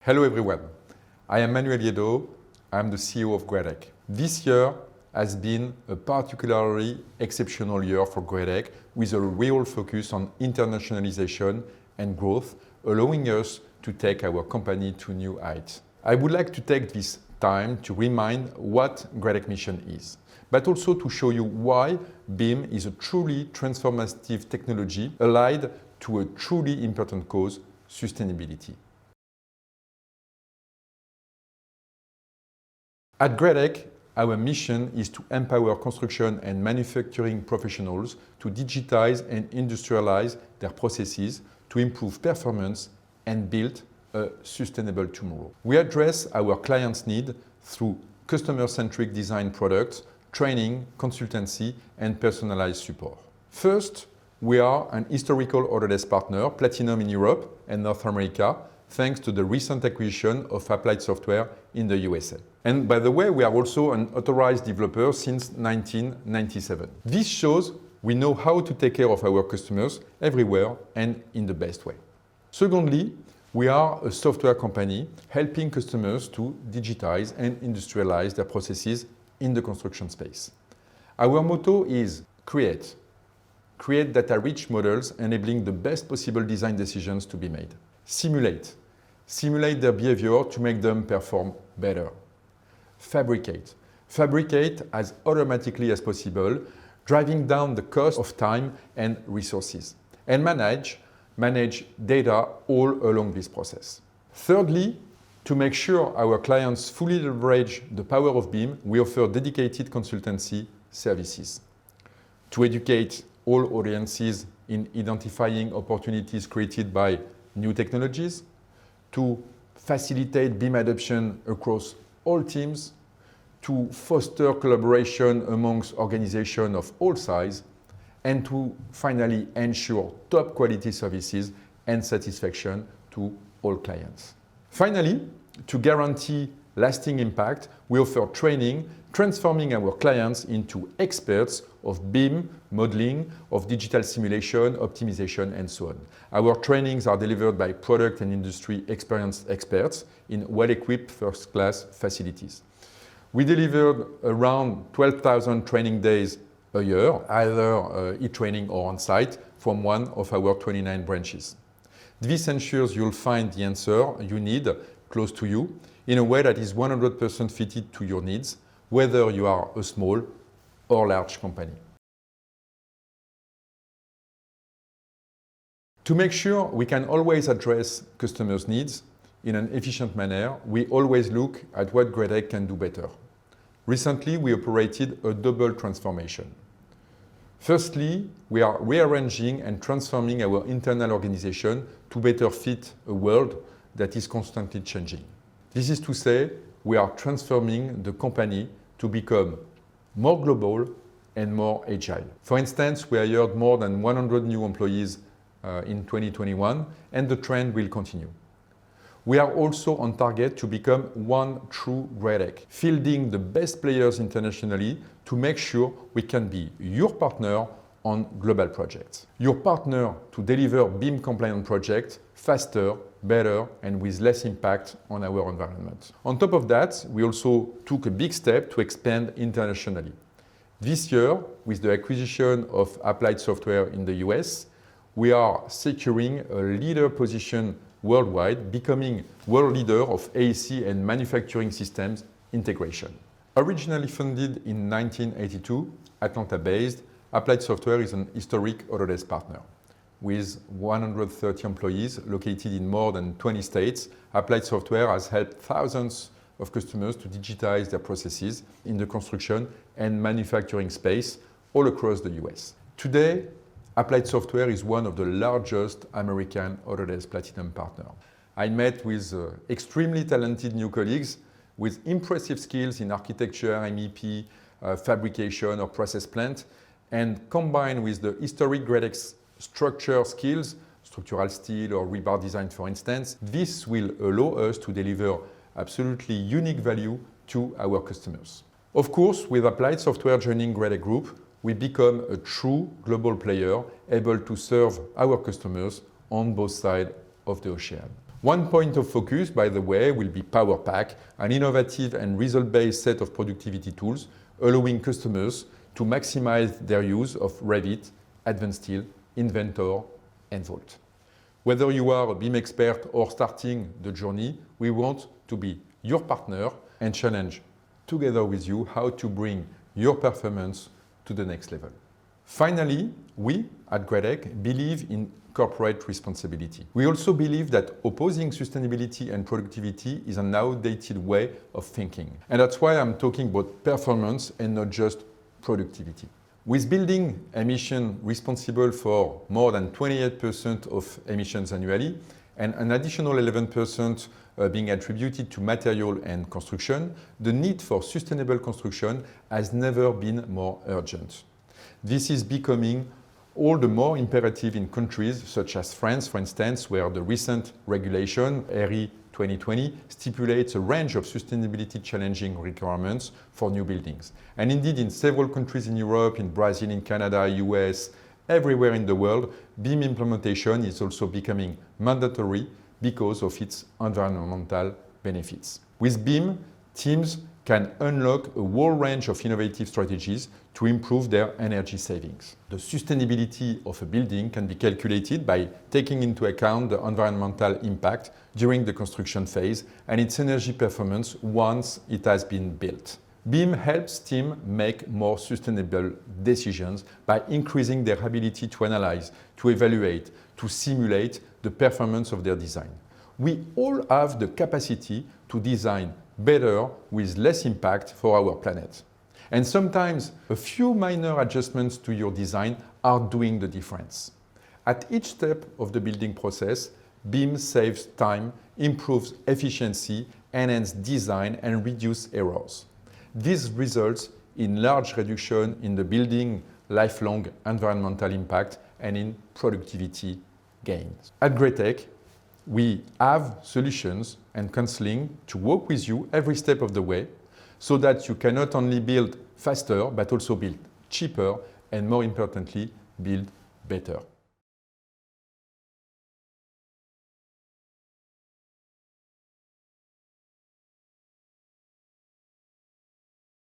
Hello everyone, I am Manuel Liedot, I am the CEO of Graitec. This year has been a particularly exceptional year for Graitec with a real focus on internationalization and growth, allowing us to take our company to new heights. I would like to take this time to remind what Graitec mission is, but also to show you why BIM is a truly transformative technology allied to a truly important cause, sustainability. At Graitec, our mission is to empower construction and manufacturing professionals to digitize and industrialize their processes to improve performance and build a sustainable tomorrow. We address our clients' needs through customer-centric design products, training, consultancy, and personalized support. First, we are an historical Autodesk partner, Platinum in Europe and North America, thanks to the recent acquisition of Applied Software in the USA. And by the way, we are also an authorized developer since 1997. This shows we know how to take care of our customers everywhere and in the best way. Secondly, we are a software company helping customers to digitize and industrialize their processes in the construction space. Our motto is create data-rich models enabling the best possible design decisions to be made. Simulate their behavior to make them perform better. Fabricate as automatically as possible, driving down the cost of time and resources. And manage data all along this process. Thirdly, to make sure our clients fully leverage the power of BIM, we offer dedicated consultancy services. To educate all audiences in identifying opportunities created by new technologies, to facilitate BIM adoption across all teams, to foster collaboration amongst organizations of all sizes, and to finally ensure top quality services and satisfaction to all clients. Finally, to guarantee lasting impact, we offer training, transforming our clients into experts of BIM, modeling, of digital simulation, optimization, and so on. Our trainings are delivered by product and industry experienced experts in well-equipped first-class facilities. We delivered around 12,000 training days a year, either e-training or on-site, from one of our 29 branches. This ensures you'll find the answer you need close to you in a way that is 100% fitted to your needs, whether you are a small or large company. To make sure we can always address customers' needs in an efficient manner, we always look at what Graitec can do better. Recently, we operated a double transformation. Firstly, we are rearranging and transforming our internal organization to better fit a world that is constantly changing. This is to say, we are transforming the company to become more global and more agile. For instance, we hired more than 100 new employees in 2021, and the trend will continue. We are also on target to become one true Graitec, fielding the best players internationally to make sure we can be your partner on global projects. Your partner to deliver BIM-compliant projects faster, better, and with less impact on our environment. On top of that, we also took a big step to expand internationally. This year, with the acquisition of Applied Software in the US, we are securing a leader position worldwide, becoming world leader of AEC and manufacturing systems integration. Originally founded in 1982, Atlanta-based, Applied Software is an historic Autodesk partner. With 130 employees located in more than 20 states, Applied Software has helped thousands of customers to digitize their processes in the construction and manufacturing space all across the US. Today, Applied Software is one of the largest American Autodesk Platinum partners. I met with extremely talented new colleagues with impressive skills in architecture, MEP, fabrication or process plant, and combined with the historic Graitec structural skills, structural steel or rebar design for instance, this will allow us to deliver absolutely unique value to our customers. Of course, with Applied Software joining Graitec Group, we become a true global player able to serve our customers on both sides of the ocean. One point of focus, by the way, will be PowerPack, an innovative and result-based set of productivity tools allowing customers to maximize their use of Revit, Advanced Steel, Inventor, and Vault. Whether you are a BIM expert or starting the journey, we want to be your partner and challenge together with you how to bring your performance to the next level. Finally, we at Graitec believe in corporate responsibility. We also believe that opposing sustainability and productivity is an outdated way of thinking. And that's why I'm talking about performance and not just productivity. With building emission responsible for more than 28% of emissions annually, and an additional 11% being attributed to material and construction, the need for sustainable construction has never been more urgent. This is becoming all the more imperative in countries such as France, for instance, where the recent regulation, RE 2020, stipulates a range of sustainability challenging requirements for new buildings. And indeed, in several countries in Europe, in Brazil, in Canada, US, everywhere in the world, BIM implementation is also becoming mandatory because of its environmental benefits. With BIM, teams can unlock a whole range of innovative strategies to improve their energy savings. The sustainability of a building can be calculated by taking into account the environmental impact during the construction phase and its energy performance once it has been built. BIM helps teams make more sustainable decisions by increasing their ability to analyze, to evaluate, to simulate the performance of their design. We all have the capacity to design better with less impact for our planet. And sometimes a few minor adjustments to your design are doing the difference. At each step of the building process, BIM saves time, improves efficiency, enhances design, and reduces errors. This results in large reduction in the building lifelong environmental impact and in productivity gains. At Graitec, we have solutions and counseling to work with you every step of the way so that you can not only build faster, but also build cheaper and, more importantly, build better.